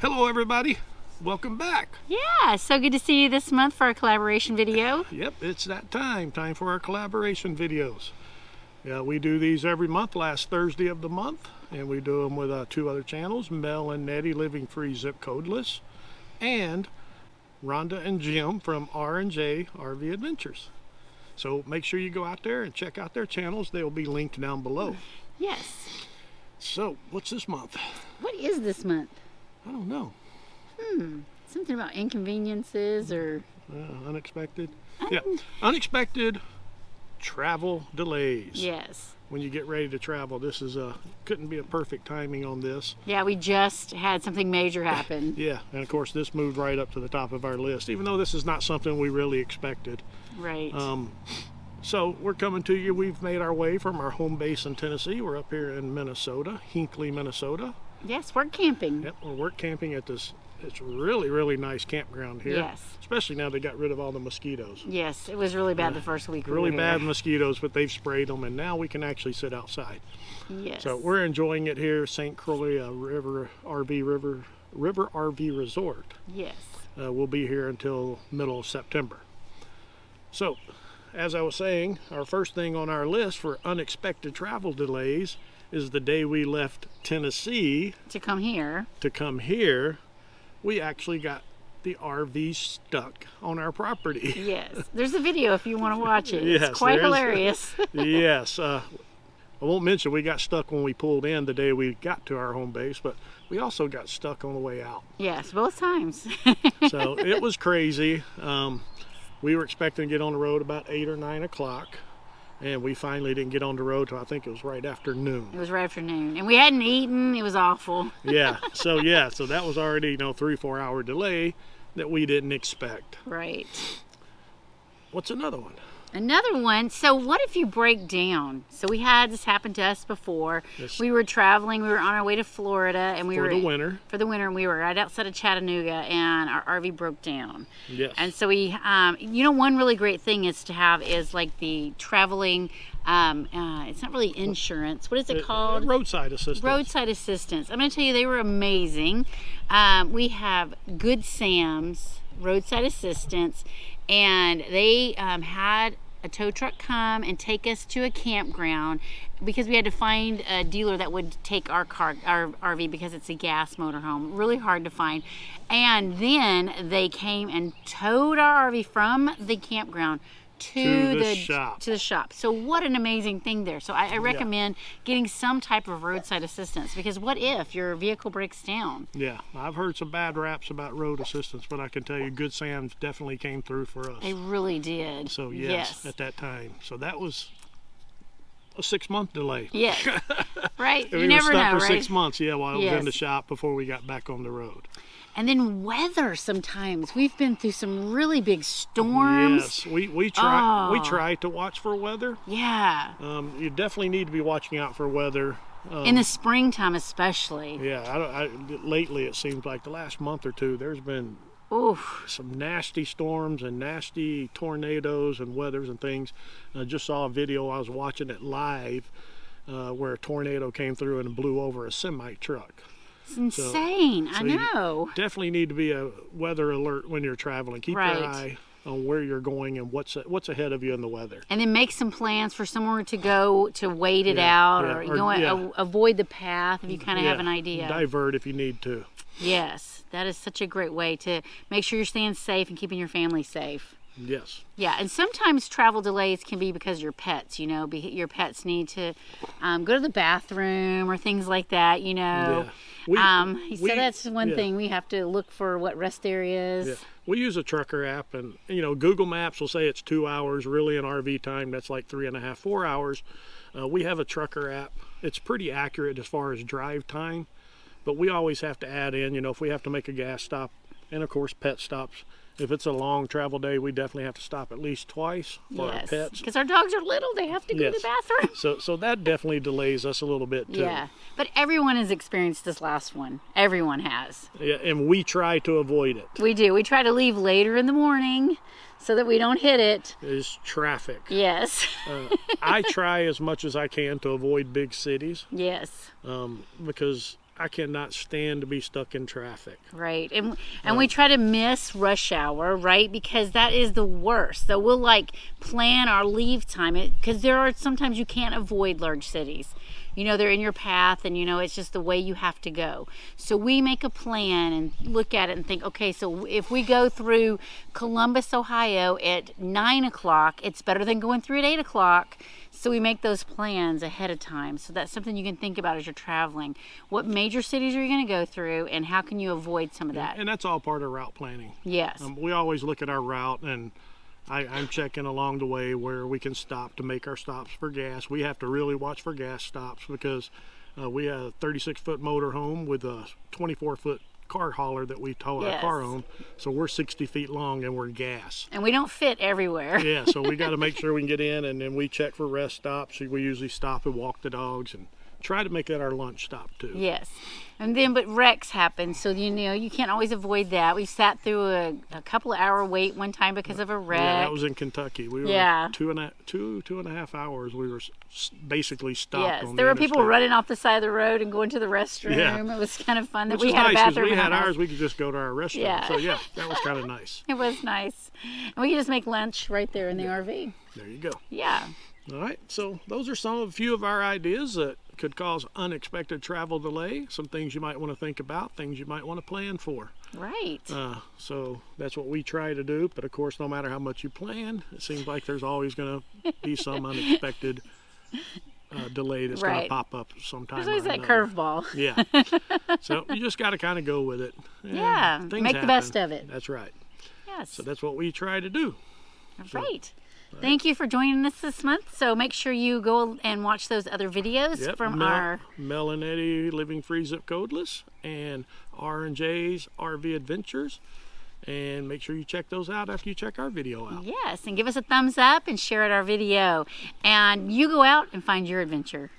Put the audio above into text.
Hello everybody, welcome back. Yeah, so good to see you this month for our collaboration video. Yep, it's that time for our collaboration videos. Yeah, we do these every month, last Thursday of the month, and we do them with two other channels, Mel and Nettie Living Free Zip Codeless, and Rhonda and Jim from R&J RV Adventures. So make sure you go out there and check out their channels. They'll be linked down below. Yes. So, what's this month? What is this month? I don't know. Something about inconveniences or... Unexpected. Yeah, unexpected travel delays. Yes. When you get ready to travel, this is couldn't be a perfect timing on this. Yeah, we just had something major happen. Yeah, and of course this moved right up to the top of our list, even though this is not something we really expected. Right. So we're coming to you. We've made our way from our home base in Tennessee. We're up here in Minnesota, Hinckley, Minnesota. Yes, we're camping. Yep, we're work camping at this. It's really nice campground here. Yes. Especially now they got rid of all the mosquitoes. Yes, it was really bad the first week we Really were bad here. mosquitoes, but they've sprayed them, and now we can actually sit outside. Yes. So we're enjoying it here, St. Croix River RV Resort. Yes. We'll be here until middle of September. So, as I was saying, our first thing on our list for unexpected travel delays is the day we left Tennessee To come here. We actually got the RV stuck on our property. Yes. There's a video if you want to watch it. Yes, It's quite there is. hilarious. Yes. I won't mention we got stuck when we pulled in the day we got to our home base, but we also got stuck on the way out. Yes, both times. So it was crazy. We were expecting to get on the road about 8 or 9 o'clock, and we finally didn't get on the road till I think it was right after noon. It was right after noon, and we hadn't eaten. It was awful. So that was already 3-4 hour delay that we didn't expect. Right. What's another one? Another one. So what if you break down? So we had this happen to us before. Yes. We were traveling. We were on our way to Florida, and we For were the winter. For the winter, and we were right outside of Chattanooga, and our RV broke down. Yes. And so we, one really great thing is to have is like the traveling. It's not really insurance. What is it called? Roadside assistance. Roadside assistance. I'm going to tell you, they were amazing. We have Good Sam's roadside assistance, and they had a tow truck come and take us to a campground because we had to find a dealer that would take our RV because it's a gas motorhome. Really hard to find. And then they came and towed our RV from the campground to the shop. So what an amazing thing there. So I recommend getting some type of roadside assistance, because what if your vehicle breaks down? Yeah, I've heard some bad raps about road assistance, but I can tell you Good Sam's definitely came through for us. They really did. So yes, at that time. So that was a 6-month delay. Yes. Right. We You never were stuck know, for right? 6 months, while I was in Yes. the shop before we got back on the road. And then weather sometimes. We've been through some really big storms. Yes, we try to watch for weather. Yeah. You definitely need to be watching out for weather. In the springtime especially. Yeah, lately it seems like the last month or two there's been some nasty storms and nasty tornadoes and weathers and things. I just saw a video, I was watching it live, where a tornado came through and blew over a semi truck. It's insane. So I know. You definitely need to be a weather alert when you're traveling. Keep Right. your eye on where you're going and what's ahead of you in the weather. And then make some plans for somewhere to go to wait it out, or avoid the path if you kind of have an idea. Divert if you need to. Yes, that is such a great way to make sure you're staying safe and keeping your family safe. Yes. Yeah, and sometimes travel delays can be because your pets, your pets need to go to the bathroom or things like that, Yeah. So that's one thing. We have to look for what rest areas. Yeah. We use a trucker app, and Google Maps will say it's 2 hours. Really, in RV time, that's like 3.5, 4 hours. We have a trucker app. It's pretty accurate as far as drive time, but we always have to add in, if we have to make a gas stop, and of course pet stops. If it's a long travel day, we definitely have to stop at least twice for our pets. Because our dogs are little, they have to go to the bathroom. So that definitely delays us a little bit too. Yeah, but everyone has experienced this last one. Everyone has. Yeah, and we try to avoid it. We do. We try to leave later in the morning so that we don't hit it. Is traffic. Yes. I try as much as I can to avoid big cities. Yes. Because I cannot stand to be stuck in traffic. Right. And we try to miss rush hour, right? Because that is the worst. So we'll like plan our leave time, because there are sometimes you can't avoid large cities. You know, they're in your path, and you know it's just the way you have to go. So we make a plan and look at it and think, okay, so if we go through Columbus, Ohio at 9 o'clock, it's better than going through at 8 o'clock. So we make those plans ahead of time. So that's something you can think about as you're traveling. What major cities are you going to go through, and how can you avoid some of that? And that's all part of route planning. Yes. We always look at our route, and I'm checking along the way where we can stop to make our stops for gas. We have to really watch for gas stops because we have a 36-foot motor home with a 24-foot car hauler that we tow our car on. So we're 60 feet long and we're gas. And we don't fit everywhere. Yeah, so we got to make sure we can get in, and then we check for rest stops. We usually stop and walk the dogs and try to make that our lunch stop too. Yes. And then, but wrecks happen, so you know you can't always avoid that. We sat through a couple of hour wait one time because of a wreck. Yeah, that was in Kentucky. We were two and a half hours. We were basically stopped. Yes, on there the were people running off the side of the road and going to the restroom. Yeah. It was kind of fun that Which we had nice, a bathroom. we had in our ours. We could just go to our restaurant. Yeah. So yeah, that was kind of nice. It was nice, and we could just make lunch right there in the RV. There you go. Yeah. All right, so those are a few of our ideas that could cause unexpected travel delay, some things you might want to think about, things you might want to plan for. Right. So that's what we try to do, but of course, no matter how much you plan, it seems like there's always going to be some unexpected delay that's going to pop up sometime. There's always that curveball. Yeah. So you just got to kind of go with it. Yeah, make the best of it. That's right. Yes. So that's what we try to do. Right. Thank you for joining us this month. So make sure you go and watch those other videos from our Mel and Eddie Living Free Zip Codeless and R&J's RV Adventures. And make sure you check those out after you check our video out. Yes, and give us a thumbs up and share our video. And you go out and find your adventure.